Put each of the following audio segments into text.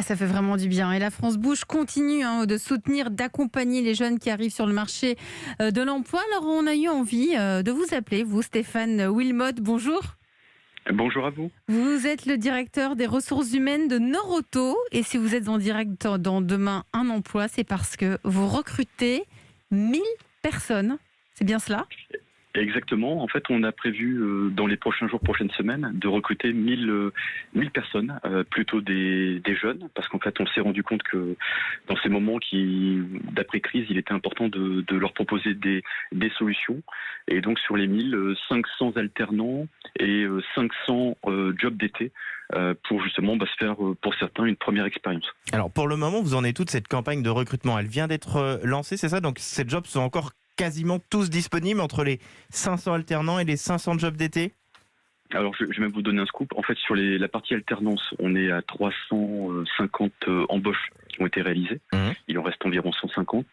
ça fait vraiment du bien. Et la France Bouge continue de soutenir, d'accompagner les jeunes qui arrivent sur le marché de l'emploi. Alors, on a eu envie de vous appeler, vous, Stéphane Wilmot. Bonjour. Bonjour à vous. Vous êtes le directeur des ressources humaines de Nord-Auto. Et si vous êtes en direct dans Demain un emploi, c'est parce que vous recrutez 1000 personnes. C'est bien cela ? Exactement. En fait, on a prévu dans les prochains jours, prochaines semaines, de recruter 1000 personnes, plutôt des jeunes, parce qu'en fait, on s'est rendu compte que dans ces moments d'après-crise, il était important de leur proposer des solutions. Et donc, sur les 1000, 500 alternants et 500 jobs d'été pour justement se faire, pour certains, une première expérience. Alors, pour le moment, vous en êtes toute cette campagne de recrutement. Elle vient d'être lancée, c'est ça ? Donc, ces jobs sont encore quasiment tous disponibles entre les 500 alternants et les 500 jobs d'été ? Alors, je vais même vous donner un scoop. En fait, sur la partie alternance, on est à 350 embauches qui ont été réalisées. Il en reste environ 150,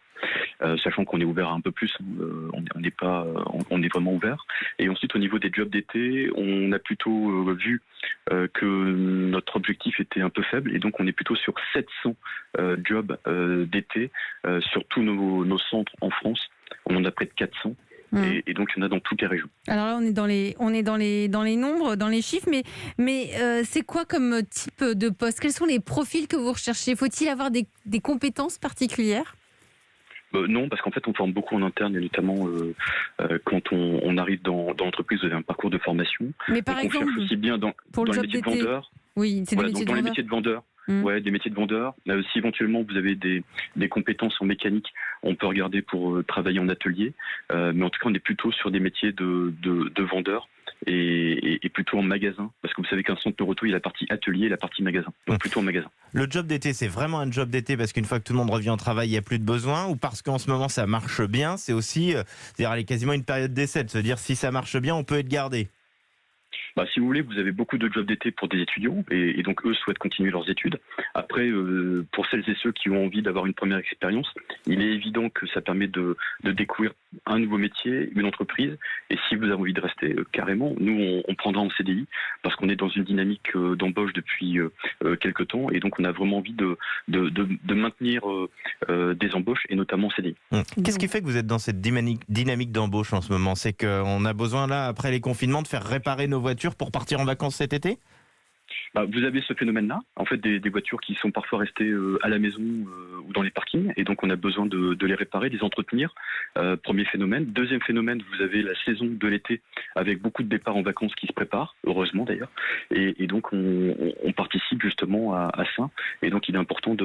sachant qu'on est ouvert à un peu plus. On est vraiment ouvert. Et ensuite, au niveau des jobs d'été, on a plutôt vu que notre objectif était un peu faible. Et donc, on est plutôt sur 700 jobs d'été sur tous nos centres en France. On en a près de 400. Et donc, il y en a dans toutes les régions. Alors là, on est dans les nombres, dans les chiffres, mais c'est quoi comme type de poste ? Quels sont les profils que vous recherchez ? Faut-il avoir des compétences particulières ? Non, parce qu'en fait, on forme beaucoup en interne, et notamment quand on arrive dans l'entreprise, vous avez un parcours de formation. Mais par exemple, on cherche aussi bien dans les métiers de vendeur. Oui, c'est voilà, des métiers dans de les vendeur. métiers de vendeur. Ouais, des métiers de vendeur. Si éventuellement vous avez des compétences en mécanique, on peut regarder pour travailler en atelier. Mais en tout cas, on est plutôt sur des métiers de vendeur et plutôt en magasin. Parce que vous savez qu'un centre Nord-Auto, il y a la partie atelier et la partie magasin. Donc plutôt en magasin. Le job d'été, c'est vraiment un job d'été parce qu'une fois que tout le monde revient au travail, il n'y a plus de besoin, ou parce qu'en ce moment ça marche bien, c'est aussi, c'est-à-dire elle est quasiment une période d'essai, de se dire si ça marche bien, on peut être gardé. Si vous voulez, vous avez beaucoup de jobs d'été pour des étudiants et donc eux souhaitent continuer leurs études. Après, pour celles et ceux qui ont envie d'avoir une première expérience, il est évident que ça permet de découvrir un nouveau métier, une entreprise. Et si vous avez envie de rester, carrément, nous on prendra en CDI parce qu'on est dans une dynamique d'embauche depuis quelques temps et donc on a vraiment envie de maintenir des embauches et notamment en CDI. Qu'est-ce qui fait que vous êtes dans cette dynamique d'embauche en ce moment ? C'est qu'on a besoin là, après les confinements, de faire réparer nos voitures pour partir en vacances cet été ? Vous avez ce phénomène-là, en fait, des voitures qui sont parfois restées à la maison ou dans les parkings, et donc on a besoin de les réparer, de les entretenir. Premier phénomène. Deuxième phénomène, vous avez la saison de l'été avec beaucoup de départs en vacances qui se préparent, heureusement d'ailleurs, et donc on participe justement à ça, et donc il est important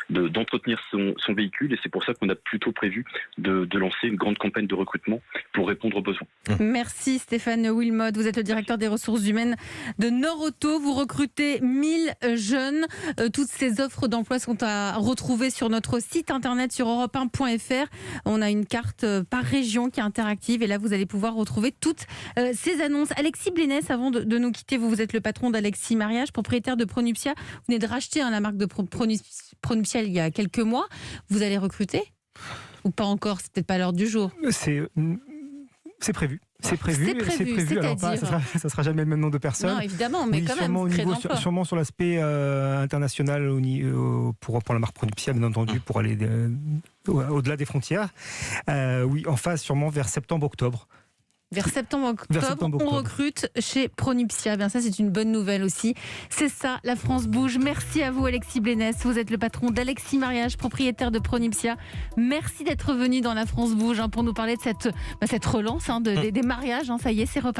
d'entretenir son véhicule, et c'est pour ça qu'on a plutôt prévu de lancer une grande campagne de recrutement pour répondre aux besoins. Merci Stéphane Wilmot, vous êtes le directeur des ressources humaines de Nord-Auto, vous recrutez 1000 jeunes. Toutes ces offres d'emploi sont à retrouver sur notre site internet sur europe1.fr. On a une carte par région qui est interactive et là vous allez pouvoir retrouver toutes ces annonces. Alexis Blénès, avant de nous quitter, vous êtes le patron d'Alexis Mariage, propriétaire de Pronuptia. Vous venez de racheter la marque de Pronuptia il y a quelques mois. Vous allez recruter ou pas encore ? C'est peut-être pas l'heure du jour. C'est prévu. C'est prévu. Alors ça sera jamais le même nombre de personnes. Non, évidemment, mais quand même, sûrement sur l'aspect international pour la marque Pronuptia, bien entendu, pour aller au-delà des frontières. Oui, en phase sûrement vers septembre-octobre. Vers septembre-octobre, on recrute chez Pronuptia. Bien, ça, c'est une bonne nouvelle aussi. C'est ça, la France bouge. Merci à vous, Alexis Blénès. Vous êtes le patron d'Alexis Mariage, propriétaire de Pronuptia. Merci d'être venu dans la France bouge pour nous parler de cette relance des mariages. Ça y est, c'est reparti.